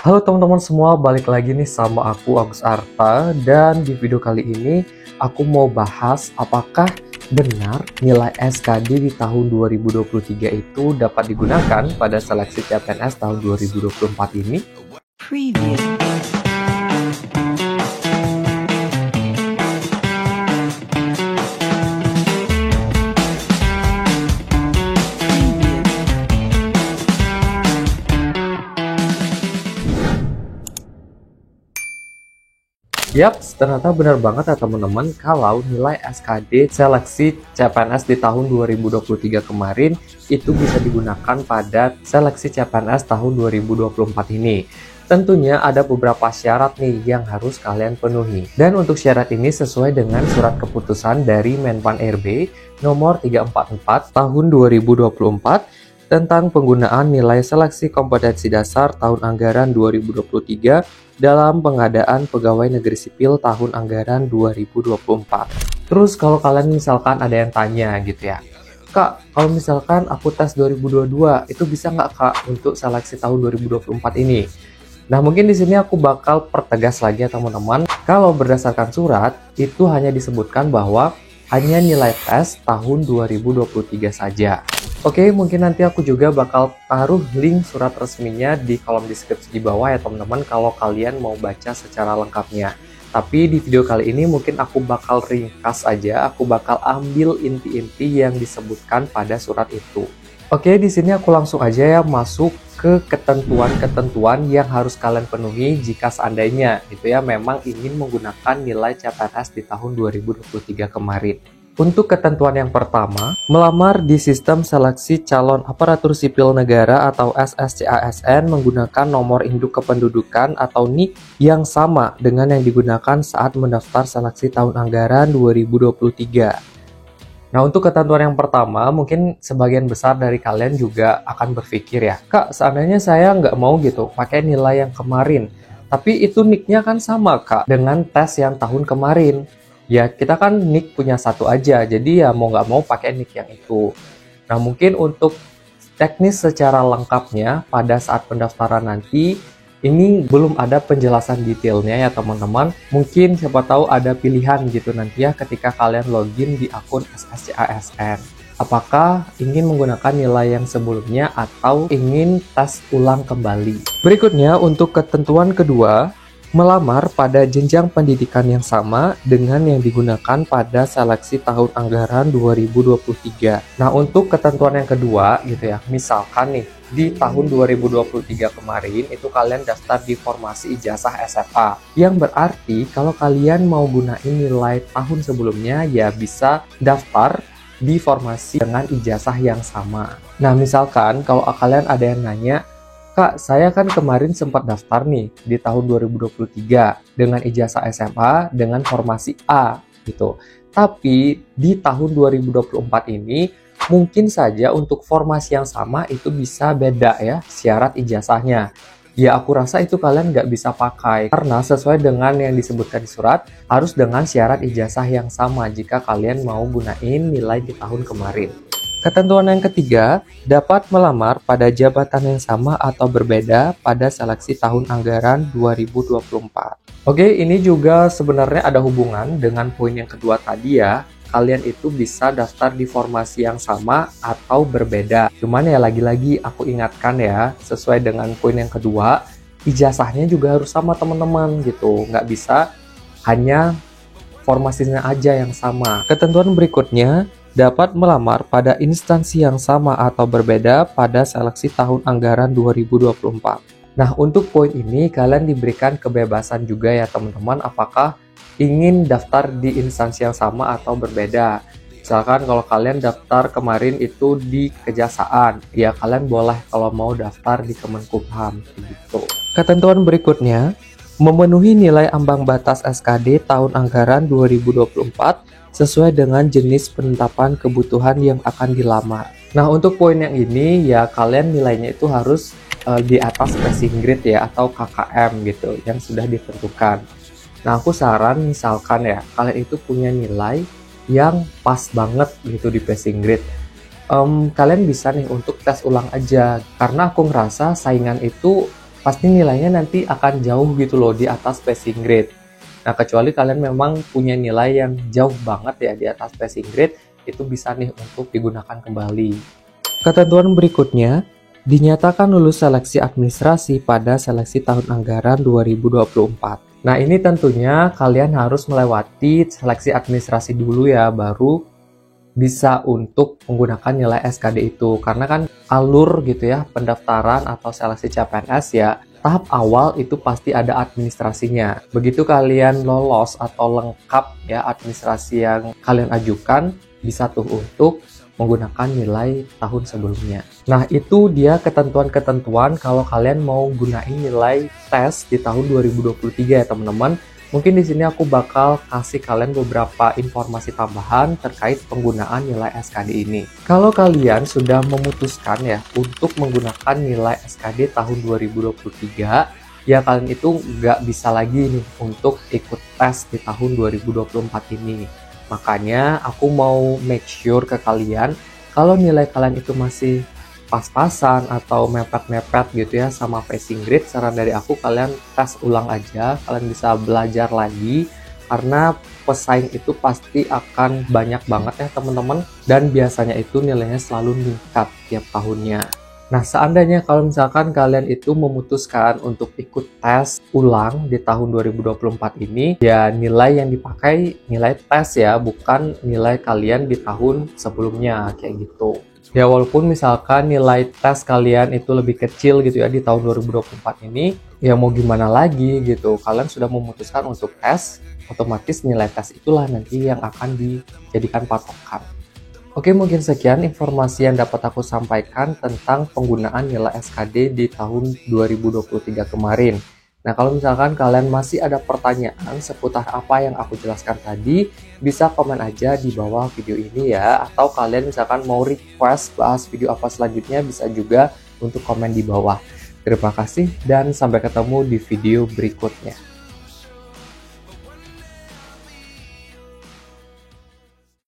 Halo teman-teman semua, balik lagi nih sama aku Agus Arta, dan di video kali ini aku mau bahas apakah benar nilai SKD di tahun 2023 itu dapat digunakan pada seleksi CPNS tahun 2024 ini. Preview. Yap, ternyata benar banget ya teman-teman kalau nilai SKD seleksi CPNS di tahun 2023 kemarin itu bisa digunakan pada seleksi CPNS tahun 2024 ini. Tentunya ada beberapa syarat nih yang harus kalian penuhi. Dan untuk syarat ini sesuai dengan surat keputusan dari Menpan RB nomor 344 tahun 2024 tentang penggunaan nilai seleksi kompetensi dasar tahun anggaran 2023 dalam pengadaan pegawai negeri sipil tahun anggaran 2024. Terus kalau kalian misalkan ada yang tanya gitu ya, Kak, kalau misalkan aku tes 2022, itu bisa nggak Kak untuk seleksi tahun 2024 ini? Nah, mungkin di sini aku bakal pertegas lagi ya teman-teman. Kalau berdasarkan surat, itu hanya disebutkan bahwa hanya nilai tes tahun 2023 saja. Oke, mungkin nanti aku juga bakal taruh link surat resminya di kolom deskripsi di bawah ya teman-teman kalau kalian mau baca secara lengkapnya. Tapi di video kali ini mungkin aku bakal ringkas aja, aku bakal ambil inti-inti yang disebutkan pada surat itu. Oke, di sini aku langsung aja ya masuk ke ketentuan-ketentuan yang harus kalian penuhi jika seandainya gitu ya memang ingin menggunakan nilai CPNS di tahun 2023 kemarin. Untuk ketentuan yang pertama, melamar di sistem seleksi calon aparatur sipil negara atau SSCASN menggunakan nomor induk kependudukan atau NIK yang sama dengan yang digunakan saat mendaftar seleksi tahun anggaran 2023. Nah, untuk ketentuan yang pertama, mungkin sebagian besar dari kalian juga akan berpikir ya, Kak, seandainya saya nggak mau gitu pakai nilai yang kemarin, tapi itu NIK-nya kan sama Kak dengan tes yang tahun kemarin. Ya, kita kan NIK punya satu aja, jadi ya mau nggak mau pakai NIK yang itu. Nah, mungkin untuk teknis secara lengkapnya pada saat pendaftaran nanti, ini belum ada penjelasan detailnya ya teman-teman. Mungkin siapa tahu ada pilihan gitu nanti ya ketika kalian login di akun SSCASN. Apakah ingin menggunakan nilai yang sebelumnya atau ingin tes ulang kembali. Berikutnya untuk ketentuan kedua, melamar pada jenjang pendidikan yang sama dengan yang digunakan pada seleksi tahun anggaran 2023. Nah, untuk ketentuan yang kedua gitu ya, misalkan nih di tahun 2023 kemarin itu kalian daftar di formasi ijazah SMA, yang berarti kalau kalian mau gunain nilai tahun sebelumnya ya bisa daftar di formasi dengan ijazah yang sama. Nah, misalkan kalau kalian ada yang nanya, Kak, saya kan kemarin sempat daftar nih di tahun 2023 dengan ijazah SMA dengan formasi A gitu. Tapi di tahun 2024 ini mungkin saja untuk formasi yang sama itu bisa beda ya syarat ijazahnya. Ya aku rasa itu kalian nggak bisa pakai karena sesuai dengan yang disebutkan di surat harus dengan syarat ijazah yang sama jika kalian mau gunain nilai di tahun kemarin. Ketentuan yang ketiga, dapat melamar pada jabatan yang sama atau berbeda pada seleksi tahun anggaran 2024. Oke, ini juga sebenarnya ada hubungan dengan poin yang kedua tadi ya. Kalian itu bisa daftar di formasi yang sama atau berbeda. Cuman ya lagi-lagi aku ingatkan ya, sesuai dengan poin yang kedua, ijazahnya juga harus sama teman-teman gitu. Nggak bisa hanya formasinya aja yang sama. Ketentuan berikutnya, dapat melamar pada instansi yang sama atau berbeda pada seleksi tahun anggaran 2024. Nah, untuk poin ini kalian diberikan kebebasan juga ya teman-teman apakah ingin daftar di instansi yang sama atau berbeda. Misalkan kalau kalian daftar kemarin itu di Kejaksaan, ya kalian boleh kalau mau daftar di Kemenkumham gitu. Ketentuan berikutnya, memenuhi nilai ambang batas SKD tahun anggaran 2024 sesuai dengan jenis penetapan kebutuhan yang akan dilamar. Nah, untuk poin yang ini ya kalian nilainya itu harus di atas passing grade ya atau KKM gitu yang sudah ditentukan. Nah, aku saran misalkan ya kalian itu punya nilai yang pas banget gitu di passing grade. Kalian bisa nih untuk tes ulang aja karena aku ngerasa saingan itu pasti nilainya nanti akan jauh gitu loh di atas passing grade. Nah, kecuali kalian memang punya nilai yang jauh banget ya di atas passing grade, itu bisa nih untuk digunakan kembali. Ketentuan berikutnya, dinyatakan lulus seleksi administrasi pada seleksi tahun anggaran 2024. Nah, ini tentunya kalian harus melewati seleksi administrasi dulu ya, baru bisa untuk menggunakan nilai SKD itu. Karena kan alur gitu ya, pendaftaran atau seleksi CPNS ya, tahap awal itu pasti ada administrasinya. Begitu kalian lolos atau lengkap ya administrasi yang kalian ajukan, bisa tuh untuk menggunakan nilai tahun sebelumnya. Nah, itu dia ketentuan-ketentuan kalau kalian mau gunain nilai tes di tahun 2023 ya teman-teman. Mungkin di sini aku bakal kasih kalian beberapa informasi tambahan terkait penggunaan nilai SKD ini. Kalau kalian sudah memutuskan ya untuk menggunakan nilai SKD tahun 2023, ya kalian itu nggak bisa lagi nih untuk ikut tes di tahun 2024 ini. Makanya aku mau make sure ke kalian kalau nilai kalian itu masih pas-pasan atau mepet-mepet gitu ya sama passing grade, saran dari aku kalian tes ulang aja, kalian bisa belajar lagi karena pesaing itu pasti akan banyak banget ya teman-teman, dan biasanya itu nilainya selalu meningkat tiap tahunnya. Nah, seandainya kalau misalkan kalian itu memutuskan untuk ikut tes ulang di tahun 2024 ini, ya nilai yang dipakai nilai tes ya, bukan nilai kalian di tahun sebelumnya, kayak gitu. Ya, walaupun misalkan nilai tes kalian itu lebih kecil gitu ya di tahun 2024 ini, ya mau gimana lagi gitu. Kalian sudah memutuskan untuk tes, otomatis nilai tes itulah nanti yang akan dijadikan patokan. Oke, mungkin sekian informasi yang dapat aku sampaikan tentang penggunaan nilai SKD di tahun 2023 kemarin. Nah, kalau misalkan kalian masih ada pertanyaan seputar apa yang aku jelaskan tadi, bisa komen aja di bawah video ini ya. Atau kalian misalkan mau request bahas video apa selanjutnya, bisa juga untuk komen di bawah. Terima kasih dan sampai ketemu di video berikutnya.